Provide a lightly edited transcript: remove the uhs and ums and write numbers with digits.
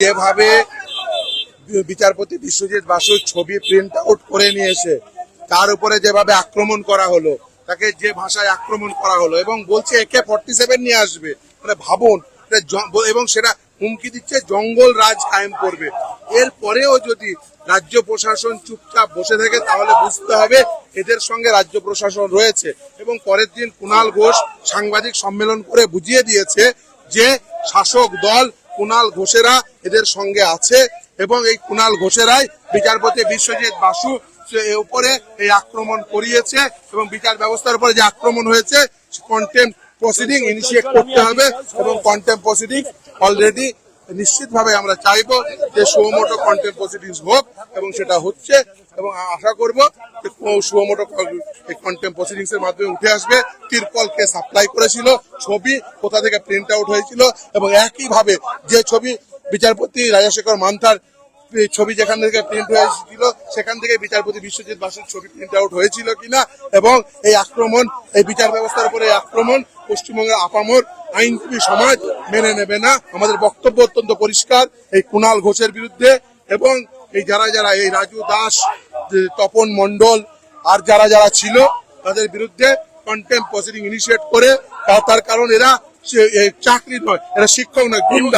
যেভাবে বিচারপতি বিশ্বজিৎ বাসুর ছবি প্রিন্ট আউট করে নিয়ে এসে তার উপরে যেভাবে আক্রমণ করা হলো, তাকে যে ভাষায় আক্রমণ করা হলো এবং বলছে AK-47 নিয়ে আসবে, মানে ভাবুন। এবং সেটা হুমকি দিচ্ছে জঙ্গল রাজ কায়েম করবে। এরপরেও যদি রাজ্য প্রশাসন চুপচাপ বসে থাকে তাহলে বুঝতে হবে এদের সঙ্গে রাজ্য প্রশাসন রয়েছে। এবং পরের দিন কুণাল ঘোষ সাংবাদিক সম্মেলন করে বুঝিয়ে দিয়েছে যে শাসক দল কুণাল ঘোষেরা এদের সঙ্গে আছে এবং এই কুণাল ঘোষেরাই বিচারপতি বিশ্বজিৎ বাসু উপরে এই আক্রমণ করিয়েছে এবং বিচার ব্যবস্থার উপরে যে আক্রমণ হয়েছে কন্টেম্প প্রসিডিং ইনিশিয়েট করতে হবে এবং কন্টেম্প প্রসিডিং অলরেডি নিশ্চিতভাবে আমরা চাইবো যে সুমোটো কন্টেম্প প্রসিডিংস হোক এবং সেটা হচ্ছে এবং আশা করব যে সুমোটো কন্টেম্প প্রসিডিংস এর মাধ্যমে উঠে আসবে তিরপলকে সাপ্লাই করেছিল ছবি কোথা থেকে প্রিন্ট আউট হয়েছিল এবং একইভাবে যে ছবি বিচারপতি রাজাশেখর মান্থার ছবি যেখান থেকে প্রিন্ট হয়েছিল সেখান থেকে বিচারপতি বিশ্বজিৎ বাসুর ছবি প্রিন্ট আউট হয়েছিল কিনা এবং এই আক্রমণ, এই বিচার ব্যবস্থার উপরে আক্রমণ পশ্চিমবঙ্গের আপামর আইনজীবী সমাজ মেনে নেবে না। আমাদের বক্তব্য অত্যন্ত পরিষ্কার এই কুণাল ঘোষের বিরুদ্ধে এবং এই যারা এই রাজু দাস, তপন মন্ডল আর যারা ছিল তাদের বিরুদ্ধে কন্টেম্প প্রসিডিং ইনিশিয়েট করে, তার কারণ এরা চাকরি নয়, এরা শিক্ষক নয়, গুন্ডা।